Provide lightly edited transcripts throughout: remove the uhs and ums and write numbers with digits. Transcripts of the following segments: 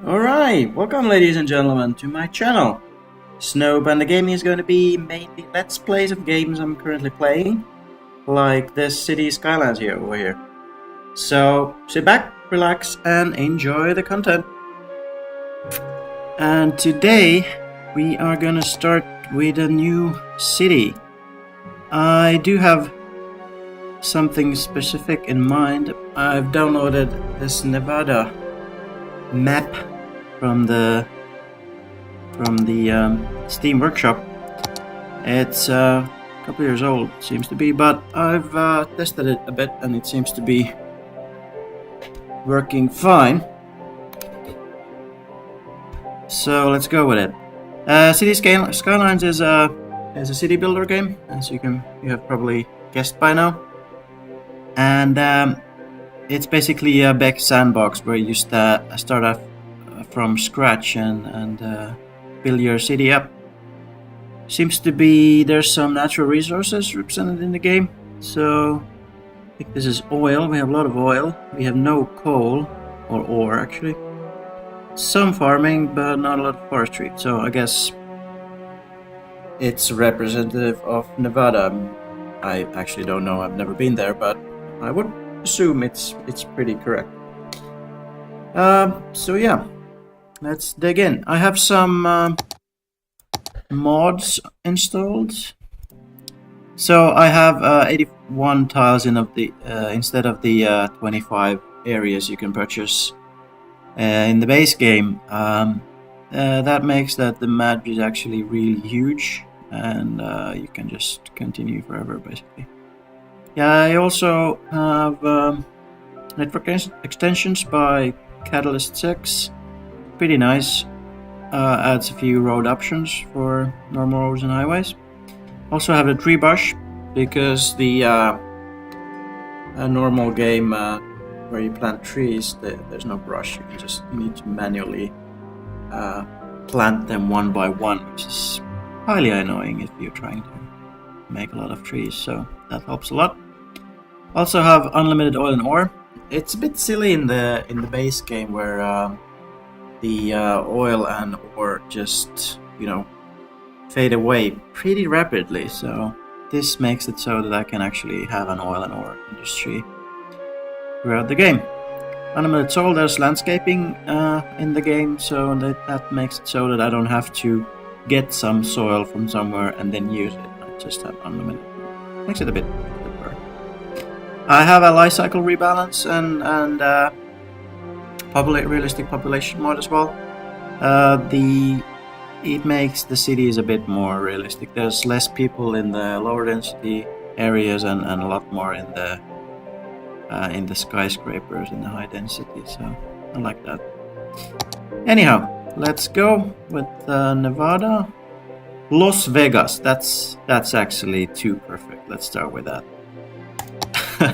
Alright, welcome ladies and gentlemen to my channel. Panda Gaming is going to be mainly let's plays of games I'm currently playing, like this Cities Skylines here over here. So sit back, relax and enjoy the content. And today we are gonna start with a new city. I do have something specific in mind. I've downloaded this Nevadan map from the Steam Workshop. It's a couple years old, seems to be, but I've tested it a bit and it seems to be working fine. So let's go with it. Cities Skylines is a city builder game, as you have probably guessed by now, and it's basically a big sandbox where you start off from scratch and build your city up. Seems to be there's some natural resources represented in the game. So I think this is oil. We have a lot of oil. We have no coal or ore actually. Some farming, but not a lot of forestry. So I guess it's representative of Nevada. I actually don't know. I've never been there, but I would assume it's pretty correct. So yeah, let's dig in. I have some mods installed. So I have 81 tiles instead of the 25 areas you can purchase in the base game. That makes that the map is actually really huge, and you can just continue forever basically. Yeah, I also have network extensions by Catalyst 6. Pretty nice. Adds a few road options for normal roads and highways. Also have a tree brush, because the a normal game where you plant trees, there's no brush. You need to manually plant them one by one, which is highly annoying if you're trying to make a lot of trees. So that helps a lot. Also have unlimited oil and ore. It's a bit silly in the base game where the oil and ore just fade away pretty rapidly. So this makes it so that I can actually have an oil and ore industry throughout the game. Unlimited soil. There's landscaping in the game, so that makes it so that I don't have to get some soil from somewhere and then use it. I just have unlimited. Makes it a bit simpler. I have a life cycle rebalance and realistic population mod as well. It makes the cities a bit more realistic. There's less people in the lower density areas and a lot more in the skyscrapers in the high density. So I like that. Anyhow, let's go with Nevada. Las Vegas. That's actually too perfect. Let's start with that. I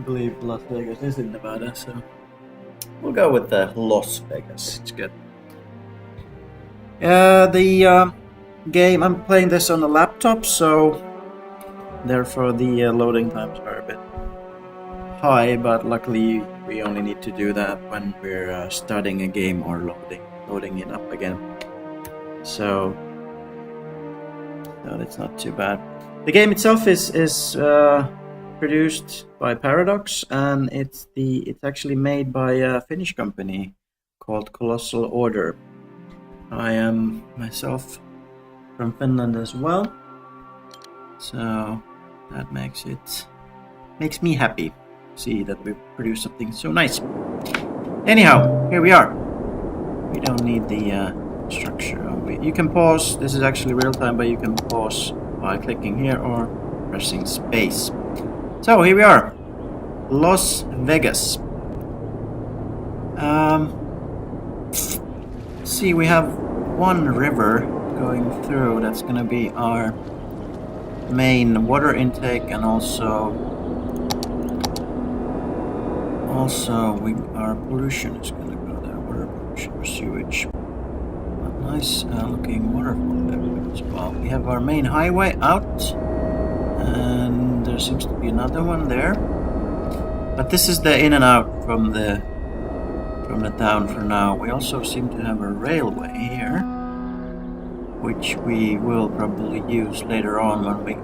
believe Las Vegas is in Nevada, so we'll go with Las Vegas. It's good. The game, I'm playing this on a laptop, so therefore the loading times are a bit high, but luckily we only need to do that when we're starting a game or loading it up again. So it's not too bad. The game itself is produced by Paradox, and it's actually made by a Finnish company called Colossal Order. I am myself from Finland as well, so that makes me happy to see that we produce something so nice. Anyhow, here we are. We don't need the structure. You can pause. This is actually real time, but you can pause by clicking here or pressing space. So here we are, Las Vegas. See, we have one river going through. That's gonna be our main water intake, and also our pollution is gonna go there. Water pollution or sewage. Nice looking waterfall there as well. We have our main highway out, and there seems to be another one there. But this is the in and out from the from the town for now. We also seem to have a railway here, which we will probably use later on when we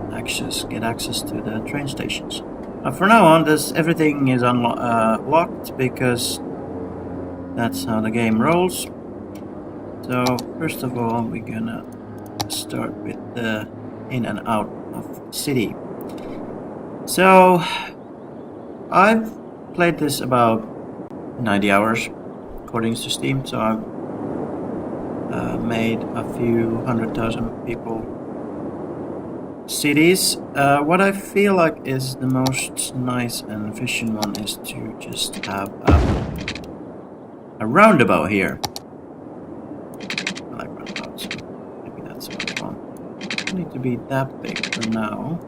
get access to the train stations. But for now on, everything is locked because that's how the game rolls. So first of all, we're gonna start with the in and out of the city. So I've played this about 90 hours according to Steam, so I've made a few 100,000 people cities. What I feel like is the most nice and efficient one is to just have a roundabout here. I like roundabouts, so maybe that's what I want. It doesn't need to be that big for now.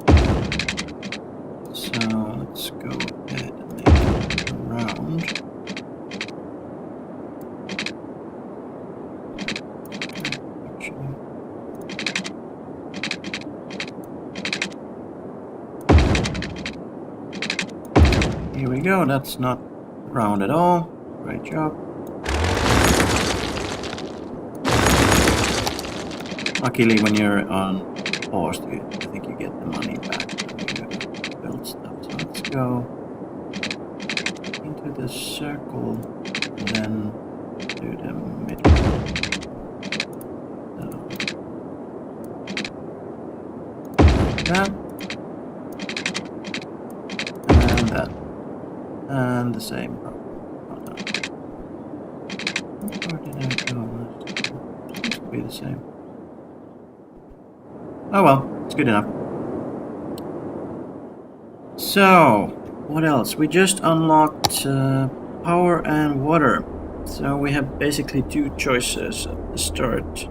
So let's go ahead and make it round. Here we go, that's not round at all. Great job. Luckily, when you're on pause, I think you get the money back when you build stuff. So let's go into the circle and then do the middle. So, like that. And that. And the same. Where did I go? It seems to be the same. Oh well, it's good enough. So, what else? We just unlocked power and water. So we have basically two choices at the start.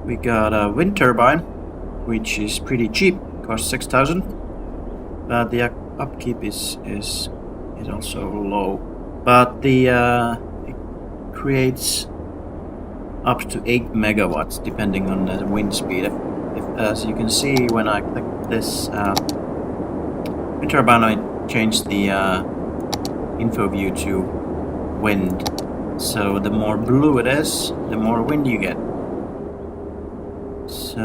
We got a wind turbine, which is pretty cheap, costs 6,000. But the upkeep is also low. But the it creates up to 8 megawatts depending on the wind speed. As you can see, when I click this wind turbine, I changed the info view to wind. So the more blue it is, the more wind you get. So,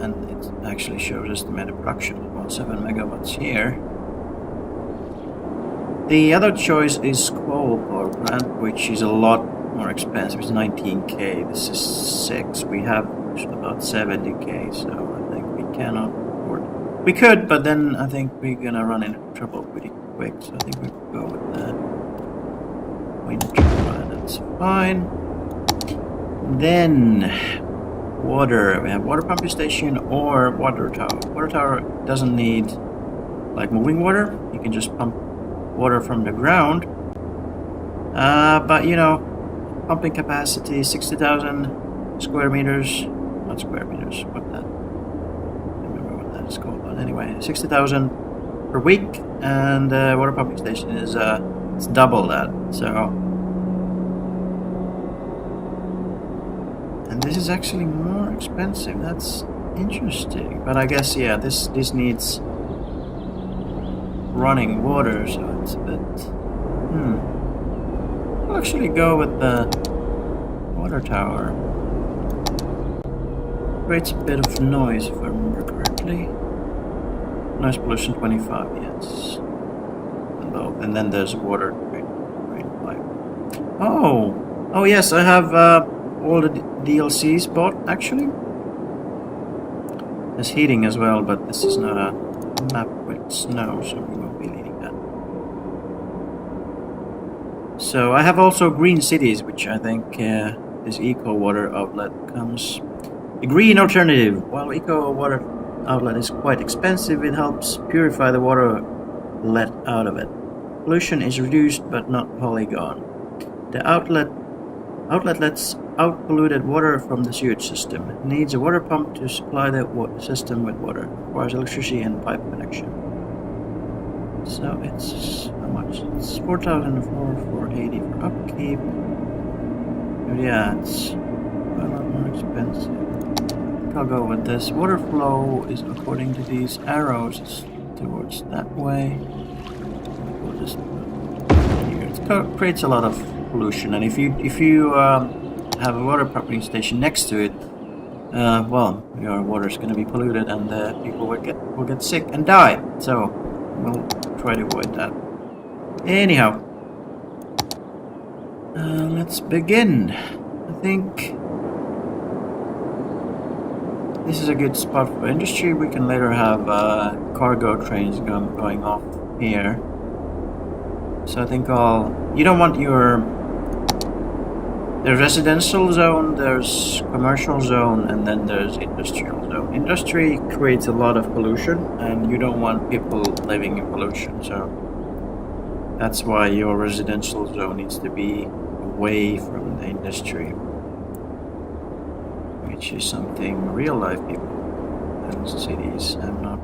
and it actually shows estimated production of about 7 megawatts here. The other choice is coal power plant, which is a lot more expensive. It's 19k. This is 6. We have about 70k, so I think we cannot afford. We could, but then I think we're gonna run into trouble pretty quick. So I think we could go with the wind turbine. That's fine. Then water. We have water pumping station or water tower. Water tower doesn't need like moving water. You can just pump water from the ground. But you know, pumping capacity 60,000 square meters. Not square meters. What that? I don't remember what that is called. But anyway, 60,000 per week, and water pumping station is it's double that. So. And this is actually more expensive. That's interesting. But I guess, yeah, this needs running water, so it's a bit... I'll actually go with the water tower. Creates a bit of noise, if I remember correctly. Noise pollution 25, yes. And then there's water drain pipe. Oh yes, I have... all the DLCs bought, actually. There's heating as well, but this is not a map with snow, so we won't be needing that. So I have also Green Cities, which I think this eco water outlet comes. A green alternative. While eco water outlet is quite expensive, it helps purify the water let out of it. Pollution is reduced, but not wholly gone. The outlet lets out polluted water from the sewage system. It needs a water pump to supply the system with water. Requires electricity and pipe connection. So it's how much? It's 4,480 for upkeep. But yeah, it's a lot more expensive. I think I'll go with this. Water flow is according to these arrows towards that way. We'll just here. It creates a lot of pollution, and if you have a water pumping station next to it, well, your water is going to be polluted, and people will get sick and die. So we'll try to avoid that. Anyhow, let's begin. I think this is a good spot for industry. We can later have cargo trains going off here. So I think you don't want there's residential zone, there's commercial zone, and then there's industrial zone. Industry creates a lot of pollution, and you don't want people living in pollution, so that's why your residential zone needs to be away from the industry, which is something real life people in cities have not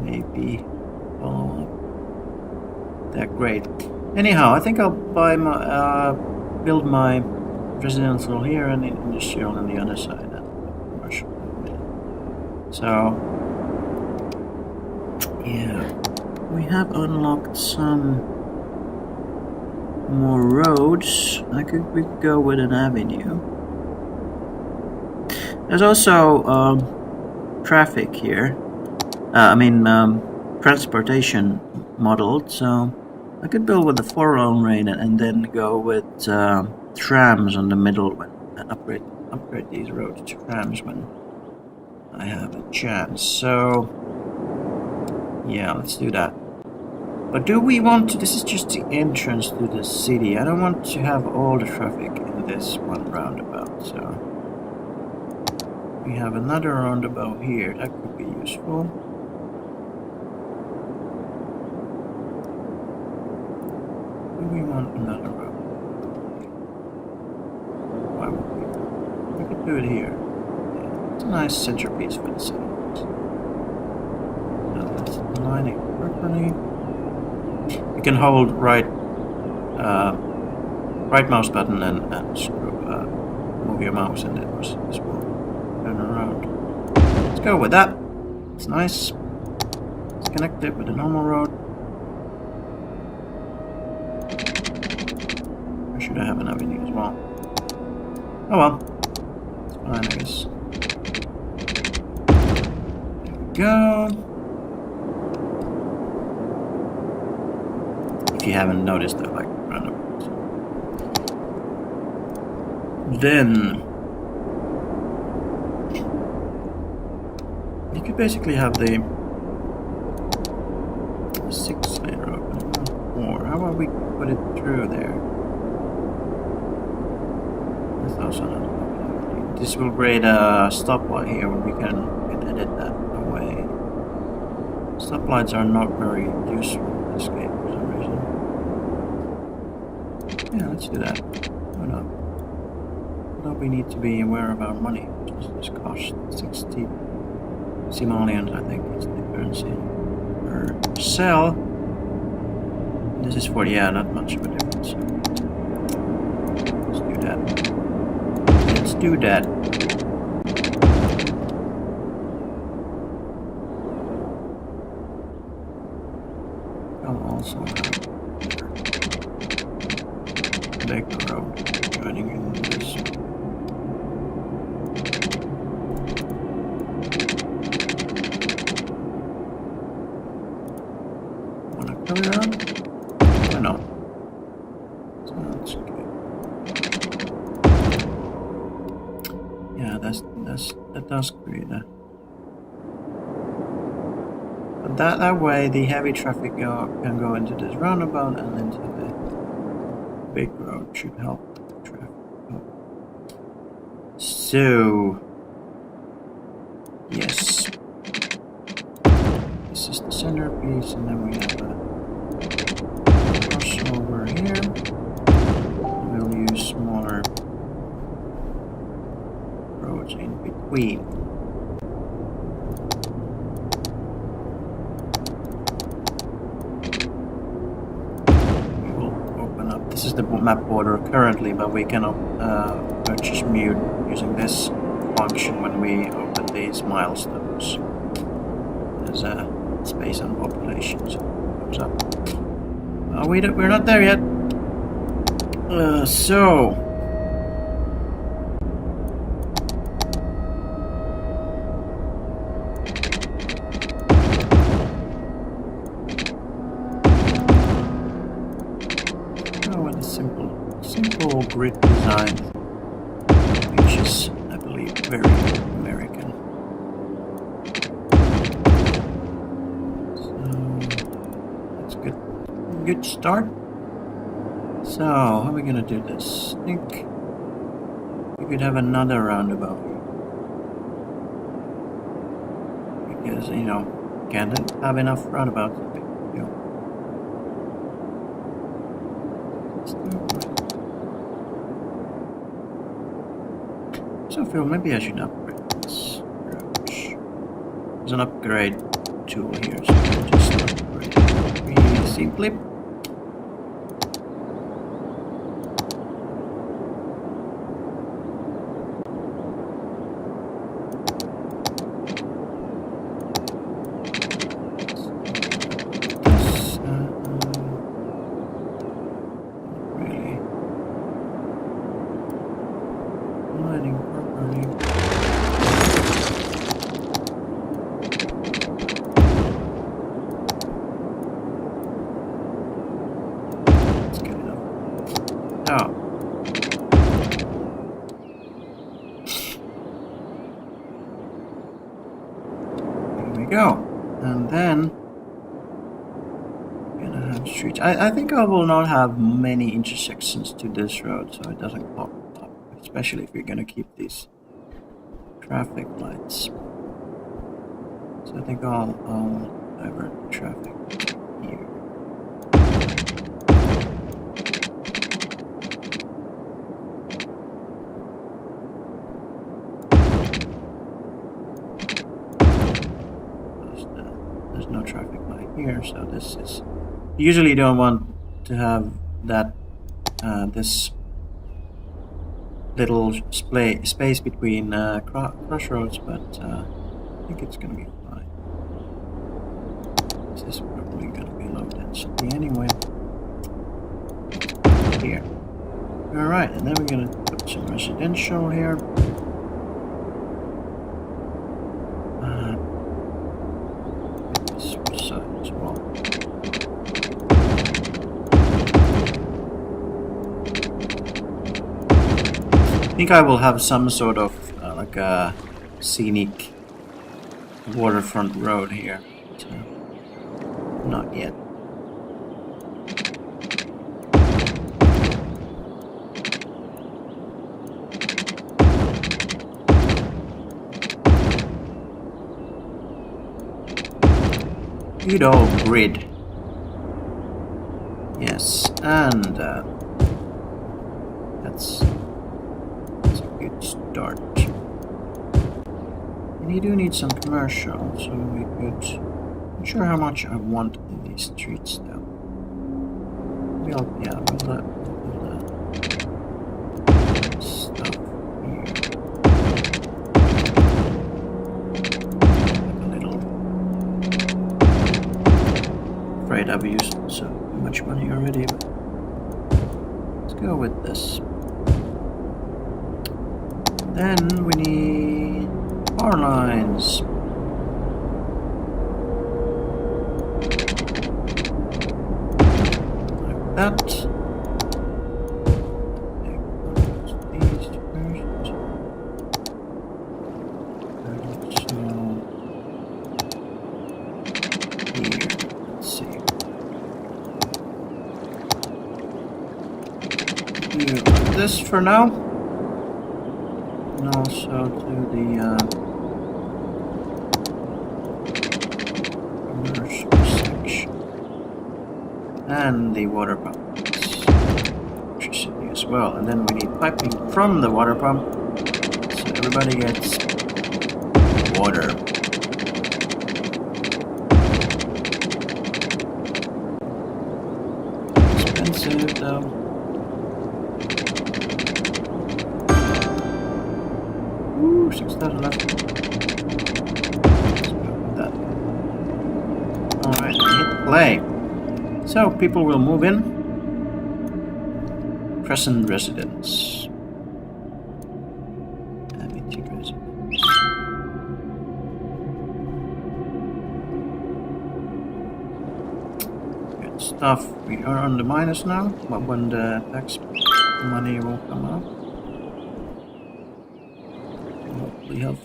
maybe follow up that great. Anyhow, I think I'll build my residential here and industrial on the other side and commercial. So yeah, we have unlocked some more roads. We could go with an avenue. There's also traffic here. Transportation modeled, so I could build with the 4-lane rail and then go with trams on the middle and upgrade these roads to trams when I have a chance. So yeah, let's do that. But do we want to? This is just the entrance to the city. I don't want to have all the traffic in this one roundabout. So we have another roundabout here. That could be useful. We want another road. Why would we could do it here. Yeah, it's a nice centerpiece for the city. Now let's align it properly. You can hold right mouse button and move your mouse, and this will turn around. Let's go with that. It's nice. Let's connect it with the normal road. Should I have an avenue as well? Oh well. It's fine, I guess. There we go. If you haven't noticed, I like roundabouts. Then you could basically have the 6-lane road, or how about we put it through there? This will create a stoplight here where we can edit that away. Stoplights are not very useful in this game for some reason. Yeah, let's do that. Why not? But we need to be aware of our money. This cost 60 simoleons, I think is the currency per cell. This is 40, yeah, not much of a difference. Let's do that. Let's do that. I'll also have big road joining in this. Wanna come around? Or no? So that's good. Yeah, that does create a. But that way, the heavy traffic can go into this roundabout and into the big road. Should help the traffic. So yes, this is the centerpiece, and then we have a crossover here. We'll use smaller roads in between. We will open up. This is the map border currently, but we cannot purchase mute using this function when we open these milestones. There's a space on population, so it comes up. We're not there yet. So with a simple grid design, which is, I believe, very American. So that's good start. So how are we gonna do this? I think we could have another roundabout because can't have enough roundabouts. So I feel maybe I should upgrade this approach. There's an upgrade tool here, so I'll just upgrade really simply. Go, and then we're gonna have streets. I think I will not have many intersections to this road, so it doesn't pop up, especially if we're gonna keep these traffic lights. So I think I'll divert the traffic here. There's no traffic light here, so this is... Usually you don't want to have that this little space between crossroads, but I think it's gonna be fine. This is probably gonna be low density anyway. Here. Alright, and then we're gonna put some residential here. I think I will have some sort of like a scenic waterfront road here, but not yet. Good old grid. Yes, and that's start. And you do need some commercial, so we could... Not sure how much I want in these streets though. We'll do that stuff here. Like a little... Afraid I've used so much money already, but let's go with this. Then we need power lines. Like that. These first. So here, let's see. Do this for now. And also to the commercial section and the water pumps, electricity as well. And then we need piping from the water pump, so everybody gets water. Expensive though. Ooh, 6,000 left. Let's go with that. Alright, hit play. So people will move in. Crescent Residence. Amity Residence. Good stuff. We are on the minus now, but when the tax money will come out. Hopefully help.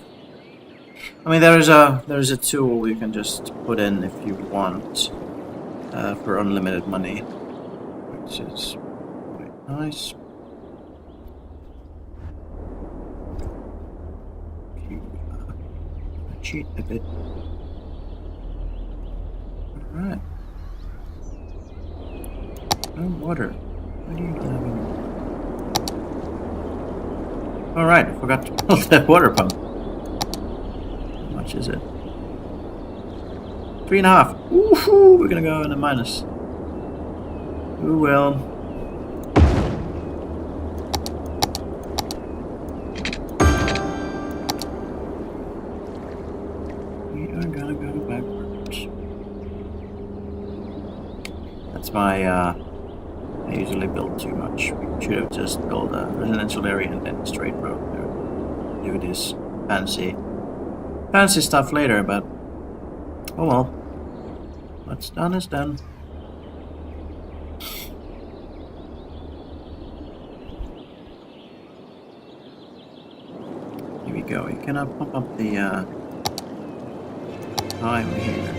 I mean, there is a tool you can just put in if you want for unlimited money, which is quite nice. You cheat a bit. All right. No water. What do you have in water? All right, I forgot to build that water pump. How much is it? 3.5. Woohoo! We're gonna go in the minus. Who will? We are gonna go backwards. That's my I usually build too much. We should have just built a residential area and then a straight road there. Do this fancy stuff later, but oh well. What's done is done. Here we go. You cannot pump up the time here.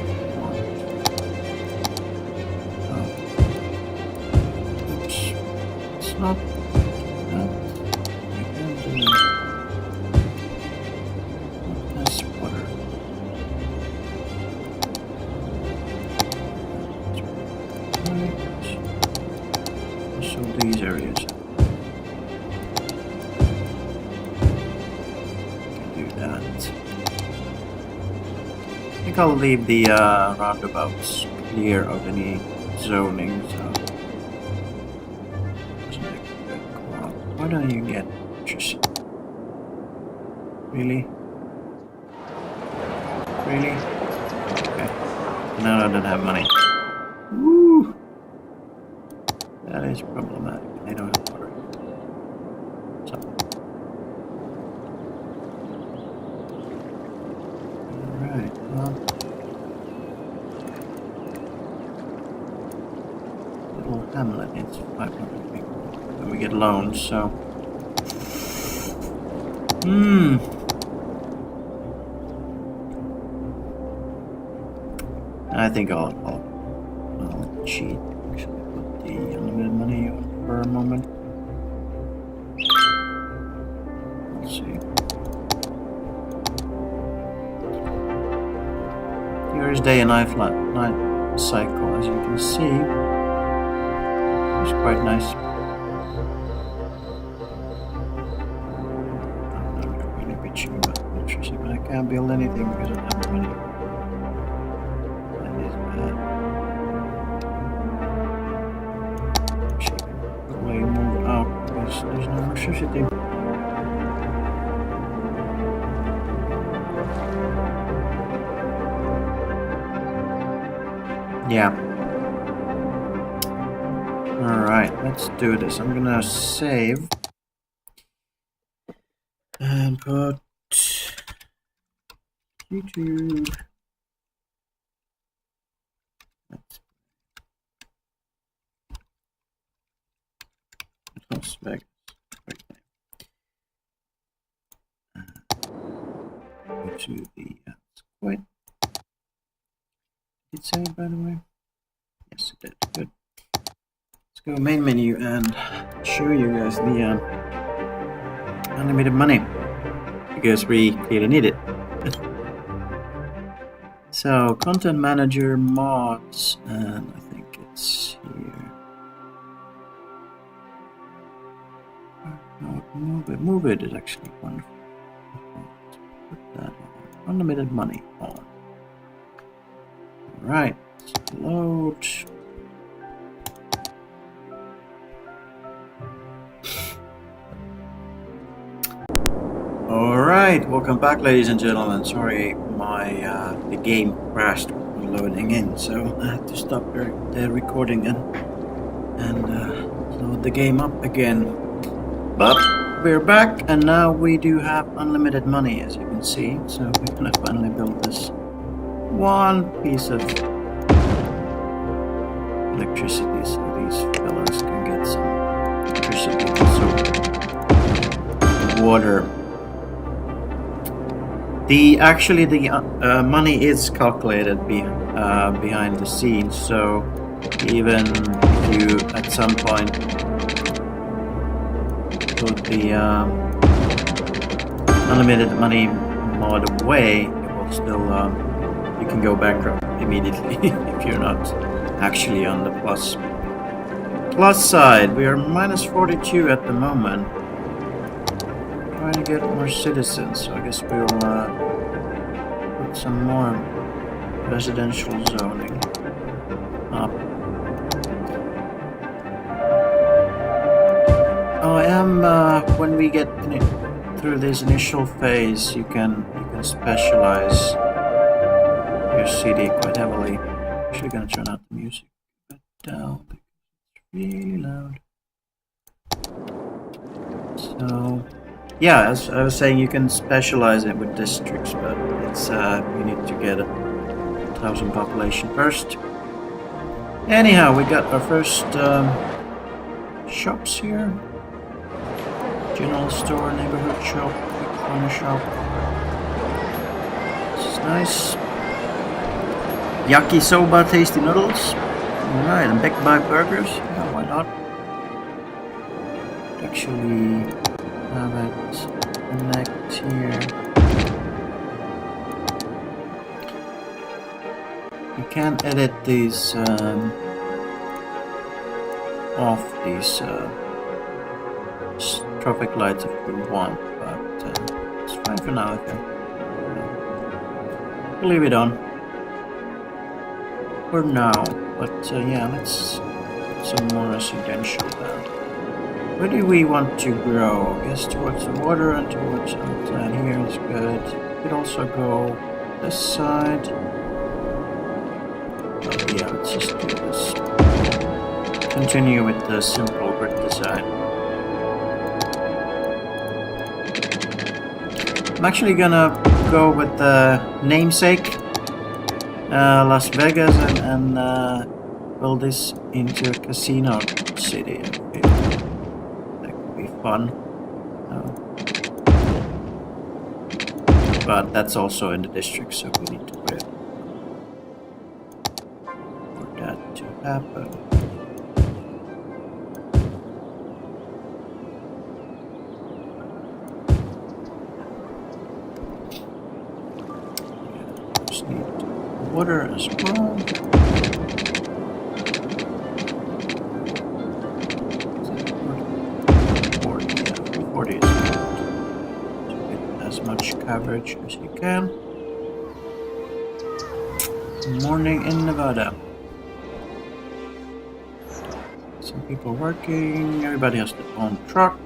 Not that. I can do this water. Right. So these areas. Can do that. I think I'll leave the roundabouts clear of any zoning. So. Why don't you get pictures? Really? Really? Okay. Now I don't have money. Woo! That is problematic. I don't have water. So. Alright, well. Little hamlet needs 500 people. And we get loans, so. I think I'll cheat. Actually, put the unlimited money on for a moment. Let's see. Here is day and night cycle, as you can see. It's quite nice. But I can't build anything because I don't have money. That is bad. She can probably move out because there's no electricity. Yeah. Alright, let's do this. I'm gonna save and put YouTube. Las Vegas. Go to the quite. Did it save, by the way? Yes, it did. Good. Let's go main menu and show you guys the unlimited money because we clearly need it. So, content manager mods, and I think it's here. No, move it is actually wonderful. Put that on. Unlimited money on. Alright, load. Alright, welcome back, ladies and gentlemen. Sorry, the game crashed when loading in, so I had to stop the recording and load load the game up again. But we're back, and now we do have unlimited money, as you can see. So we're gonna finally build this one piece of electricity, so these fellas can get some electricity. Also, water. The money is calculated behind the scenes, so even if you at some point put the unlimited money mod away, it will still you can go bankrupt immediately if you're not actually on the plus side. We are minus 42 at the moment. Trying to get more citizens, so I guess we'll put some more residential zoning up. I am when we get through this initial phase, you can specialize your city quite heavily. I'm actually gonna turn out the music a bit down because it's really loud. So yeah, as I was saying, you can specialize it with districts, but it's we need to get 1,000 population first. Anyhow, we got our first shops here. General store, neighborhood shop, big corner shop. This is nice. Yakisoba tasty noodles. Alright, and Big Bag burgers. Yeah, why not? Actually have it connect here. You can edit these off these traffic lights if you want, but it's fine for now. Okay, we'll leave it on for now. But yeah, let's put some more residential down. Where do we want to grow? I guess towards the water and towards outside here is good. We could also go this side. But yeah, let's just do this. Continue with the simple grid design. I'm actually gonna go with the namesake Las Vegas and build this into a casino city. Fun, but that's also in the district, so we need to wait for that to happen. Just need water as well. 40 is good. So get as much coverage as you can. Morning in Nevada. Some people working. Everybody has their own truck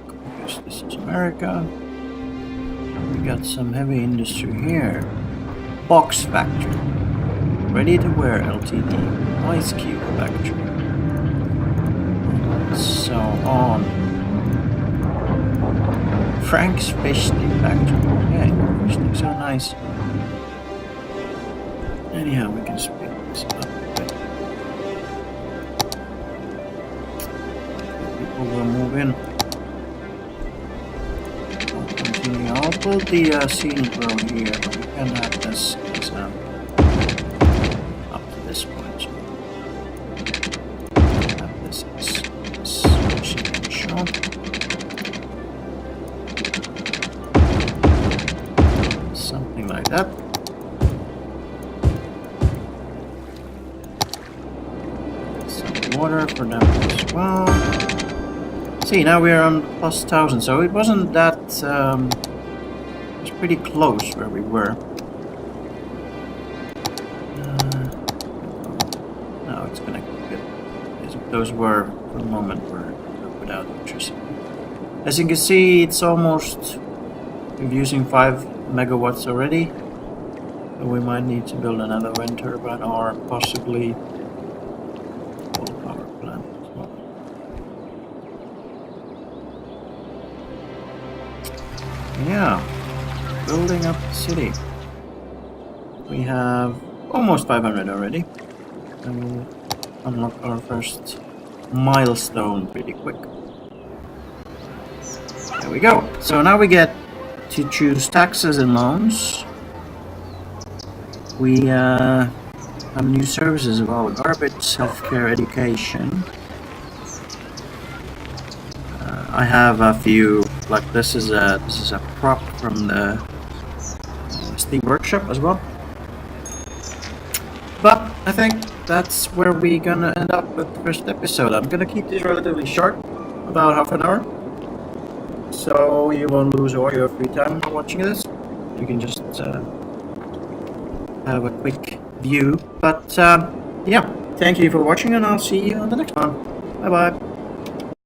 because this is America. We got some heavy industry here. Box factory. Ready to wear LTD. Ice cube factory. And so on. Frank's fish stick factory. Okay, fish sticks are nice. Anyhow, we can speed this up a bit. People will move in. I'll continue. I'll build the scenic road here, but we can have this up to this point. So have this as shop. Something like that. Some water for them as well. See, now we are on plus 1,000, so it wasn't that. It was pretty close where we were. Now it's connected. Those were, for the moment, were without electricity. As you can see, it's almost. We're using 5 megawatts already, so we might need to build another wind turbine or possibly a power plant as well. Yeah, building up the city. We have almost 500 already. And we'll unlock our first milestone pretty quick. There we go. So now we get to choose taxes and loans. We have new services as well: garbage, healthcare, education. I have a few, like this is a prop from the Steam Workshop as well. But I think that's where we're gonna end up with the first episode. I'm gonna keep this relatively short, about half an hour, so you won't lose all your free time watching this. You can just have a quick view. But yeah, thank you for watching, and I'll see you on the next one. Bye bye.